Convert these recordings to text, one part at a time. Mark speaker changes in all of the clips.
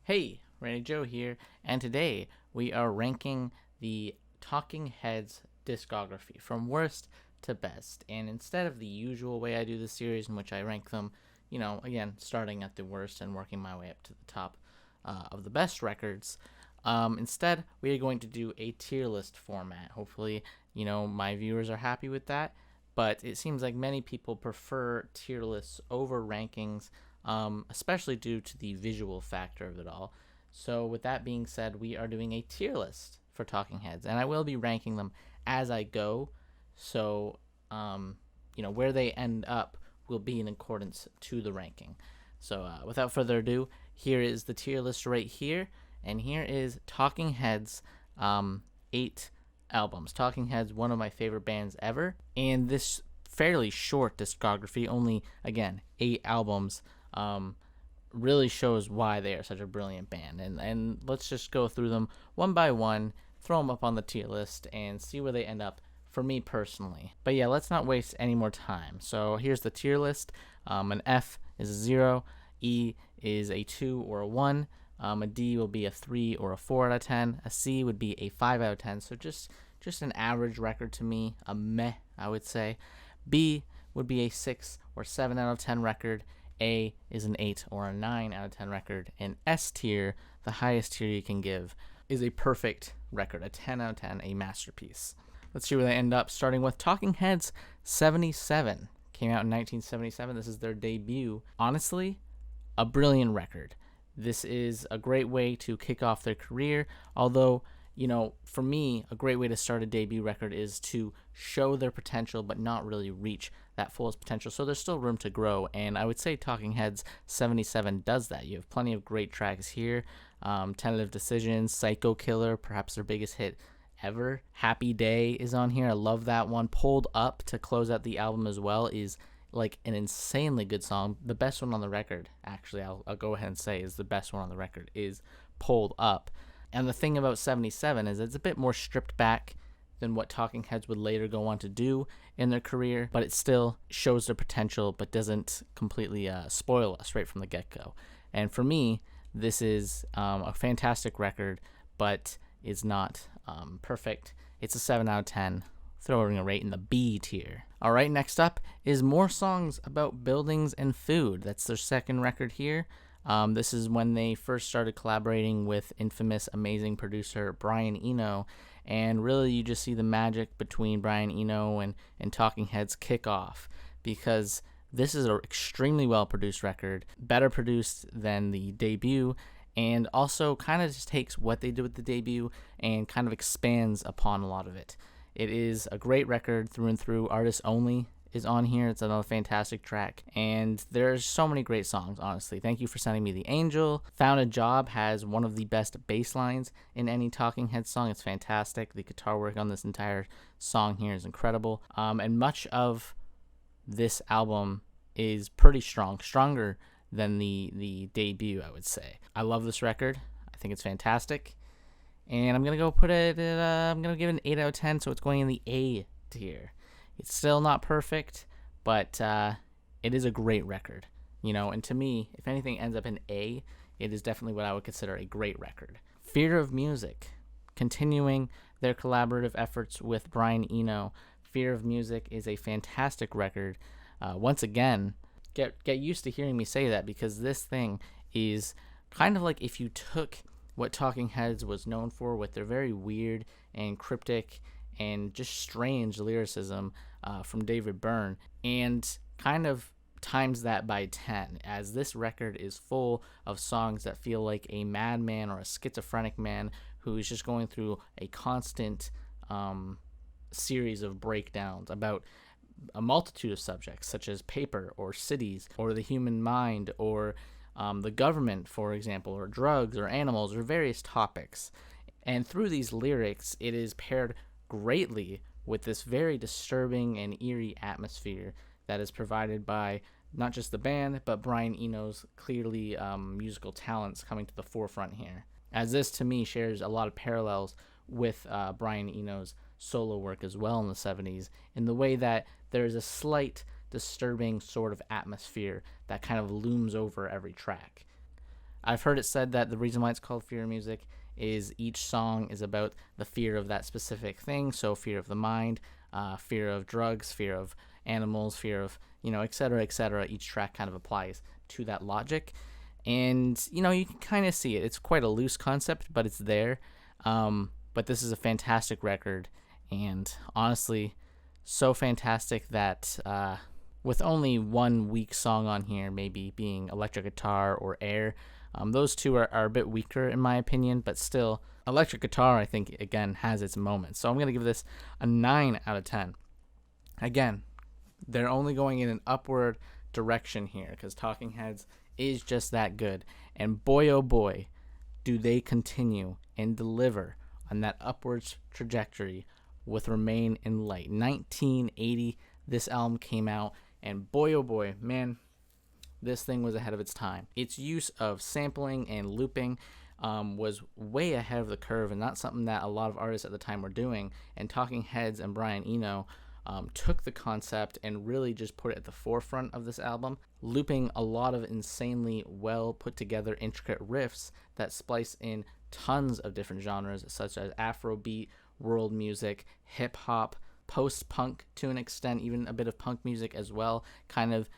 Speaker 1: Hey, Randy Joe here, and today we are ranking the Talking Heads discography from worst to best. And instead of the usual way I do the series in which I rank them, again, starting at the worst and working my way up to the top of the best records, instead we are going to do a tier list format. Hopefully, my viewers are happy with that, but it seems like many people prefer tier lists over rankings, especially due to the visual factor of it all. So, with that being said, we are doing a tier list for Talking Heads, and I will be ranking them as I go. So, where they end up will be in accordance to the ranking. So, without further ado, here is the tier list right here, and here is Talking Heads' 8 albums. Talking Heads, one of my favorite bands ever, and this fairly short discography, only again 8 albums, really shows why they are such a brilliant band. And let's just go through them one by one, throw them up on the tier list, and see where they end up for me personally. But yeah, let's not waste any more time. So here's the tier list. An F is a 0, E is a 2 or a 1, a D will be a 3 or a 4 out of 10, a C would be a 5 out of 10, so just an average record to me, a meh, I would say. B would be a 6 or 7 out of 10 record. A is an 8 or a 9 out of 10 record. And S tier, the highest tier you can give, is a perfect record, a 10 out of 10, a masterpiece. Let's see where they end up, starting with Talking Heads 77. Came out in 1977. This is their debut. Honestly, a brilliant record. This is a great way to kick off their career, although, for me, a great way to start a debut record is to show their potential but not really reach that fullest potential. So there's still room to grow, and I would say Talking Heads 77 does that. You have plenty of great tracks here. Tentative Decision, Psycho Killer, perhaps their biggest hit ever. Happy Day is on here. I love that one. Pulled Up to close out the album as well is like an insanely good song. The best one on the record, actually, I'll go ahead and say is the best one on the record, is Pulled Up. And the thing about 77 is it's a bit more stripped back than what Talking Heads would later go on to do in their career, but it still shows their potential but doesn't completely spoil us right from the get-go. And for me, this is a fantastic record, but is not perfect. It's a 7 out of 10, throwing a rate in the B tier. All right, next up is More Songs About Buildings and Food. That's their second record here. This is when they first started collaborating with infamous, amazing producer Brian Eno, and really you just see the magic between Brian Eno and Talking Heads kick off, because this is an extremely well-produced record, better produced than the debut, and also kind of just takes what they did with the debut and kind of expands upon a lot of it. It is a great record through and through. Artist Only is on here. It's another fantastic track, and there's so many great songs, honestly. Thank You for Sending Me the Angel. Found a Job has one of the best bass lines in any Talking Heads song. It's fantastic. The guitar work on this entire song here is incredible, and much of this album is pretty strong, stronger than the debut, I would say. I love this record. I think it's fantastic, and I'm gonna go put it at, I'm gonna give it an 8 out of 10, so it's going in the A tier. It's still not perfect, but it is a great record, and to me, if anything ends up in A, it is definitely what I would consider a great record. Fear of Music, continuing their collaborative efforts with Brian Eno. Fear of Music is a fantastic record. Once again, get used to hearing me say that, because this thing is kind of like if you took what Talking Heads was known for with their very weird and cryptic and just strange lyricism from David Byrne, and kind of times that by 10, as this record is full of songs that feel like a madman or a schizophrenic man who is just going through a constant series of breakdowns about a multitude of subjects, such as paper or cities or the human mind or the government, for example, or drugs or animals or various topics. And through these lyrics, it is paired greatly with this very disturbing and eerie atmosphere that is provided by not just the band, but Brian Eno's clearly musical talents coming to the forefront here, as this to me shares a lot of parallels with Brian Eno's solo work as well in the 70s, in the way that there is a slight disturbing sort of atmosphere that kind of looms over every track. I've heard it said that the reason why it's called Fear Music is each song is about the fear of that specific thing. So fear of the mind, fear of drugs, fear of animals, fear of, et cetera, et cetera. Each track kind of applies to that logic. And, you can kind of see it. It's quite a loose concept, but it's there. But this is a fantastic record. And honestly, so fantastic that with only one weak song on here, maybe being Electric Guitar or Air, those two are a bit weaker in my opinion, but still, Electric Guitar, I think, again, has its moments. So I'm going to give this a 9 out of 10. Again, they're only going in an upward direction here because Talking Heads is just that good. And boy, oh boy, do they continue and deliver on that upwards trajectory with Remain in Light. 1980, this album came out, and boy, oh boy, man, this thing was ahead of its time. Its use of sampling and looping was way ahead of the curve and not something that a lot of artists at the time were doing. And Talking Heads and Brian Eno took the concept and really just put it at the forefront of this album, looping a lot of insanely well put together intricate riffs that splice in tons of different genres such as Afrobeat, world music, hip-hop, post-punk to an extent, even a bit of punk music as well, kind of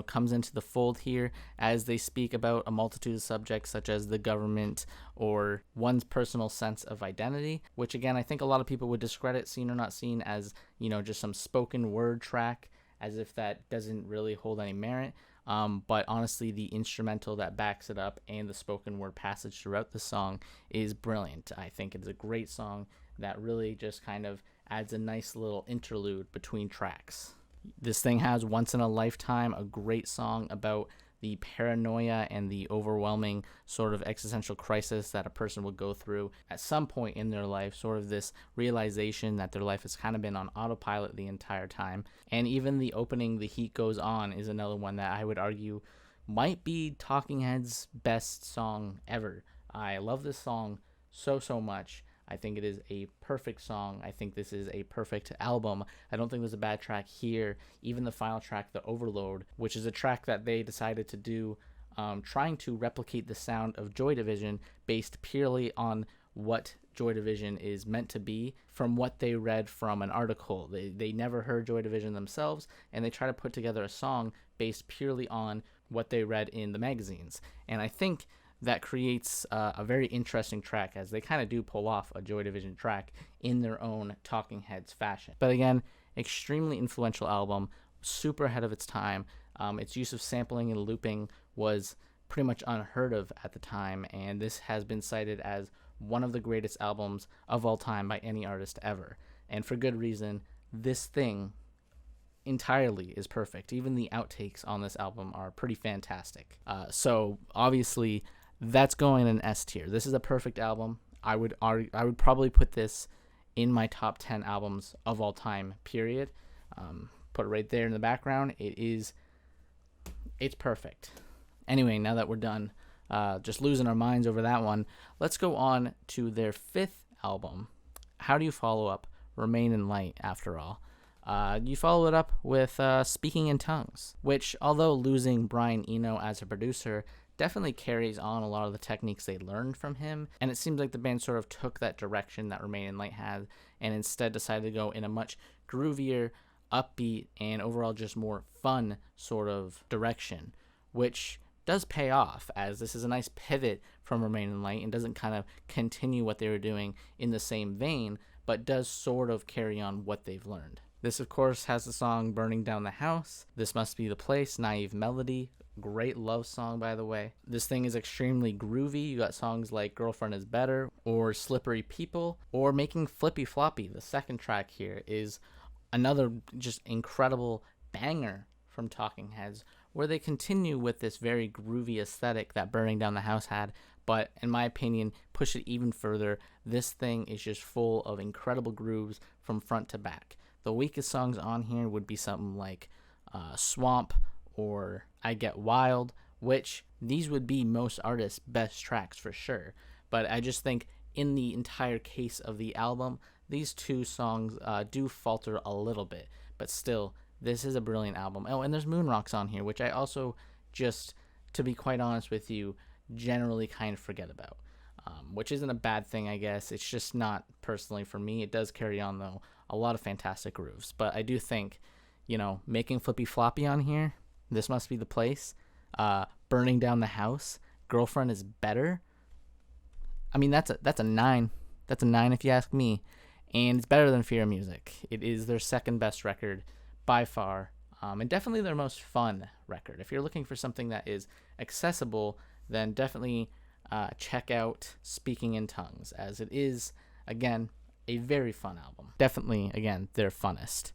Speaker 1: comes into the fold here as they speak about a multitude of subjects such as the government or one's personal sense of identity, which again, I think a lot of people would discredit Seen or Not Seen as, just some spoken word track, as if that doesn't really hold any merit. But honestly, the instrumental that backs it up and the spoken word passage throughout the song is brilliant. I think it's a great song that really just kind of adds a nice little interlude between tracks. This thing has Once in a Lifetime, a great song about the paranoia and the overwhelming sort of existential crisis that a person will go through at some point in their life, sort of this realization that their life has kind of been on autopilot the entire time. And even the opening, The Heat Goes On, is another one that I would argue might be Talking Heads' best song ever. I love this song so much. I think it is a perfect song. I think this is a perfect album. I don't think there's a bad track here. Even the final track, The Overload, which is a track that they decided to do trying to replicate the sound of Joy Division based purely on what Joy Division is meant to be from what they read from an article. They never heard Joy Division themselves, and they try to put together a song based purely on what they read in the magazines. And I think that creates a very interesting track, as they kind of do pull off a Joy Division track in their own Talking Heads fashion. But again, extremely influential album, super ahead of its time. Its use of sampling and looping was pretty much unheard of at the time, and this has been cited as one of the greatest albums of all time by any artist ever. And for good reason. This thing entirely is perfect. Even the outtakes on this album are pretty fantastic. So obviously, that's going in an S tier. This is a perfect album. I would probably put this in my top 10 albums of all time, period. Put it right there in the background. It's perfect. Anyway, now that we're done just losing our minds over that one, let's go on to their 5th album. How do you follow up Remain in Light, after all? You follow it up with Speaking in Tongues, which, although losing Brian Eno as a producer, definitely carries on a lot of the techniques they learned from him, and it seems like the band sort of took that direction that Remain in Light had, and instead decided to go in a much groovier, upbeat, and overall just more fun sort of direction, which does pay off, as this is a nice pivot from Remain in Light and doesn't kind of continue what they were doing in the same vein, but does sort of carry on what they've learned. This, of course, has the song Burning Down the House, This Must Be the Place, Naive Melody, great love song, by the way. This thing is extremely groovy. You got songs like Girlfriend is Better or Slippery People or Making Flippy Floppy. The second track here is another just incredible banger from Talking Heads, where they continue with this very groovy aesthetic that Burning Down the House had, but in my opinion, push it even further. This thing is just full of incredible grooves from front to back. The weakest songs on here would be something like Swamp or I Get Wild, which these would be most artists' best tracks for sure. But I just think in the entire case of the album, these two songs do falter a little bit. But still, this is a brilliant album. Oh, and there's Moon Rocks on here, which I also just, to be quite honest with you, generally kind of forget about, which isn't a bad thing, I guess. It's just not personally for me. It does carry on, though, a lot of fantastic grooves. But I do think, making Flippy Floppy on here, this must be the place. Burning Down the House, Girlfriend is Better. I mean, that's a 9. That's a 9 if you ask me. And it's better than Fear Music. It is their second best record by far, and definitely their most fun record. If you're looking for something that is accessible, then definitely check out Speaking in Tongues, as it is, again, a very fun album. Definitely, again, their funnest.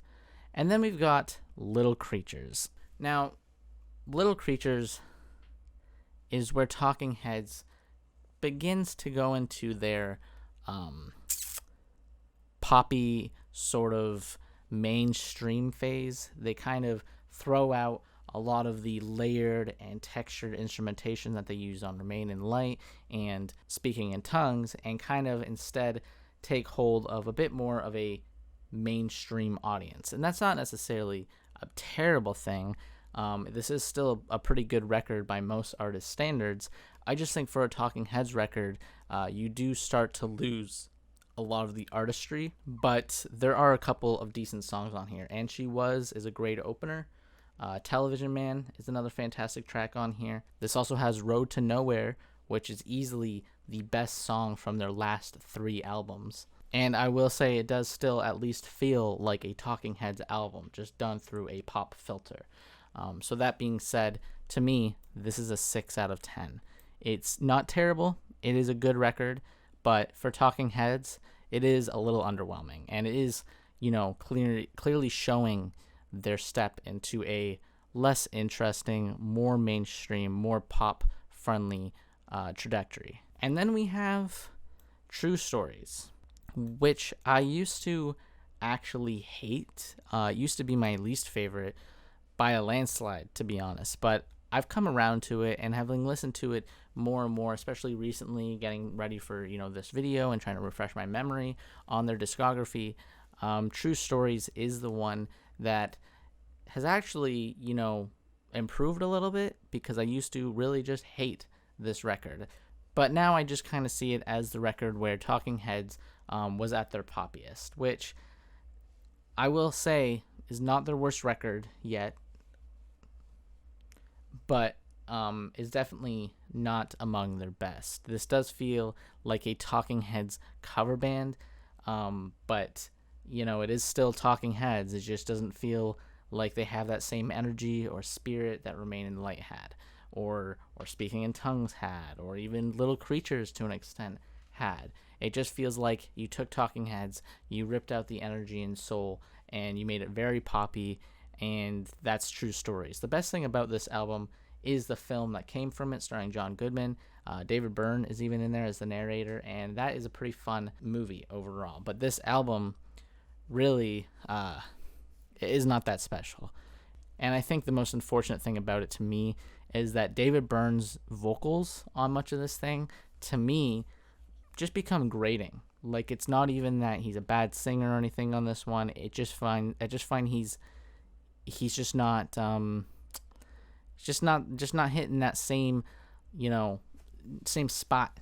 Speaker 1: And then we've got Little Creatures. Now, Little Creatures is where Talking Heads begins to go into their poppy sort of mainstream phase. They kind of throw out a lot of the layered and textured instrumentation that they use on Remain in Light and Speaking in Tongues, and kind of instead take hold of a bit more of a mainstream audience. And that's not necessarily a terrible thing. This is still a pretty good record by most artists' standards. I just think for a Talking Heads record, you do start to lose a lot of the artistry, but there are a couple of decent songs on here. And She Was is a great opener. Television Man is another fantastic track on here. This also has Road to Nowhere, which is easily the best song from their last 3 albums. And I will say it does still at least feel like a Talking Heads album, just done through a pop filter. So that being said, to me, this is a 6 out of 10. It's not terrible. It is a good record, but for Talking Heads, it is a little underwhelming. And it is, clearly showing their step into a less interesting, more mainstream, more pop-friendly trajectory. And then we have True Stories, which I used to actually hate. It used to be my least favorite by a landslide, to be honest. But I've come around to it, and having listened to it more and more, especially recently, getting ready for this video and trying to refresh my memory on their discography, True Stories is the one that has actually, improved a little bit, because I used to really just hate this record. But now I just kind of see it as the record where Talking Heads was at their poppiest, which I will say is not their worst record yet, but is definitely not among their best. This does feel like a Talking Heads cover band, but it is still Talking Heads. It just doesn't feel like they have that same energy or spirit that Remain in Light had, or Speaking in Tongues had, or even Little Creatures to an extent had. It just feels like you took Talking Heads, you ripped out the energy and soul, and you made it very poppy, and that's True Stories. The best thing about this album is the film that came from it, starring John Goodman. David Byrne is even in there as the narrator, and that is a pretty fun movie overall. But this album really is not that special. And I think the most unfortunate thing about it to me is that David Byrne's vocals on much of this thing, to me, just become grating. Like, it's not even that he's a bad singer or anything on this one. I just find he's just not hitting that same same spot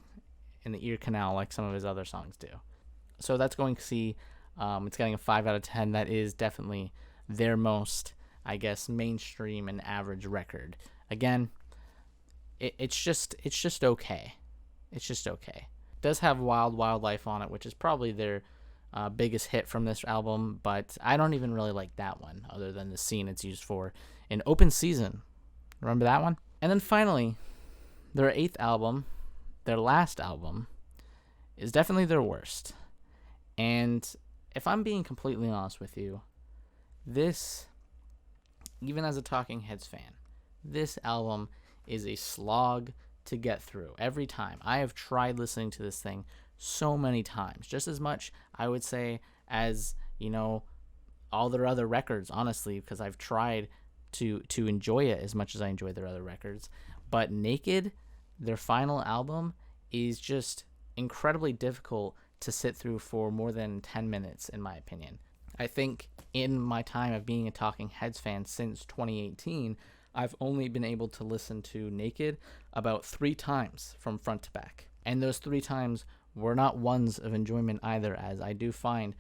Speaker 1: in the ear canal like some of his other songs do. So that's going to see. It's getting a 5 out of 10. That is definitely their most, I guess, mainstream and average record. Again, it's just okay. It's just okay. It does have Wild Wildlife on it, which is probably their biggest hit from this album, but I don't even really like that one, other than the scene it's used for in Open Season. Remember that one? And then finally, their 8th album, their last album, is definitely their worst. And if I'm being completely honest with you, this, even as a Talking Heads fan, this album is a slog to get through every time. I have tried listening to this thing so many times, just as much, I would say, as, all their other records, honestly, because I've tried to enjoy it as much as I enjoy their other records. But Naked, their final album, is just incredibly difficult to sit through for more than 10 minutes, in my opinion. I think in my time of being a Talking Heads fan since 2018, I've only been able to listen to Naked about 3 times from front to back. And those 3 times were not ones of enjoyment either, as I do find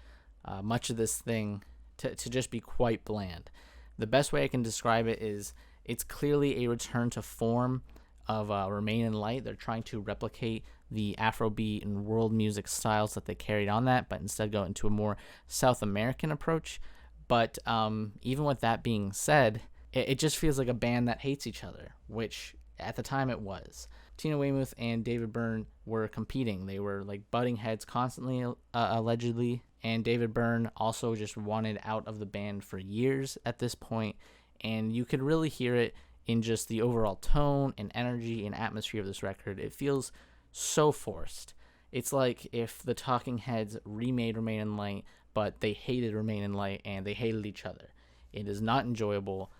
Speaker 1: much of this thing to just be quite bland. The best way I can describe it is it's clearly a return to form of Remain in Light. They're trying to replicate the Afrobeat and world music styles that they carried on that, but instead go into a more South American approach. But even with that being said, it just feels like a band that hates each other, which at the time it was. Tina Weymouth and David Byrne were competing. They were like butting heads constantly, allegedly. And David Byrne also just wanted out of the band for years at this point. And you could really hear it in just the overall tone and energy and atmosphere of this record. It feels so forced. It's like if the Talking Heads remade Remain in Light, but they hated Remain in Light and they hated each other. It is not enjoyable.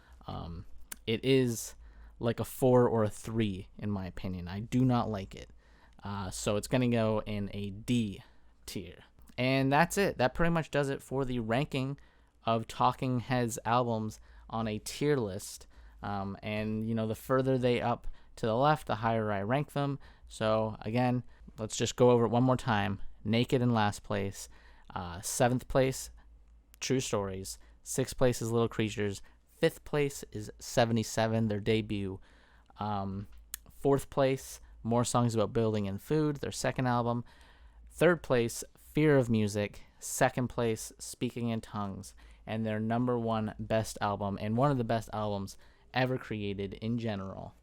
Speaker 1: It is like a 4 or a 3 in my opinion. I do not like it. So it's going to go in a D tier. And that's it. That pretty much does it for the ranking of Talking Heads albums on a tier list. And, you know, the further they up to the left, the higher I rank them. So, again, let's just go over it one more time. Naked in last place. 7th place, True Stories. 6th place is Little Creatures. 5th place is 77, their debut. 4th place, More Songs About Building and Food, their second album. 3rd place, Fear of Music. 2nd place, Speaking in Tongues. And their number 1 best album, and one of the best albums ever created in general,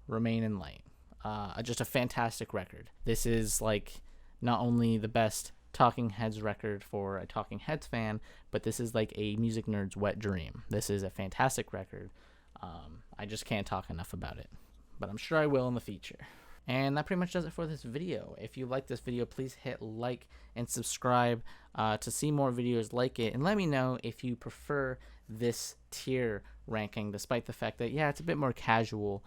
Speaker 1: Remain in Light. Just a fantastic record. This is like not only the best Talking Heads record for a Talking Heads fan, but this is like a music nerd's wet dream. This is a fantastic record. I just can't talk enough about it, but I'm sure I will in the future. And that pretty much does it for this video. If you like this video, please hit like and subscribe to see more videos like it. And let me know if you prefer this tier ranking, despite the fact that, yeah, it's a bit more casual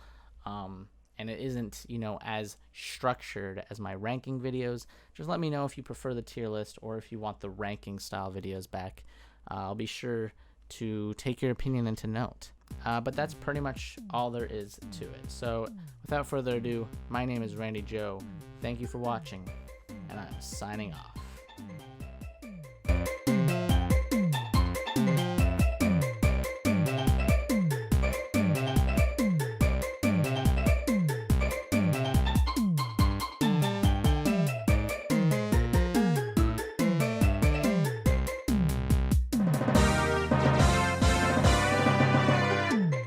Speaker 1: and it isn't, you know, as structured as my ranking videos. Just let me know if you prefer the tier list or if you want the ranking style videos back. I'll be sure to take your opinion into note. But that's pretty much all there is to it. So without further ado, my name is Randy Joe. Thank you for watching, and I'm signing off.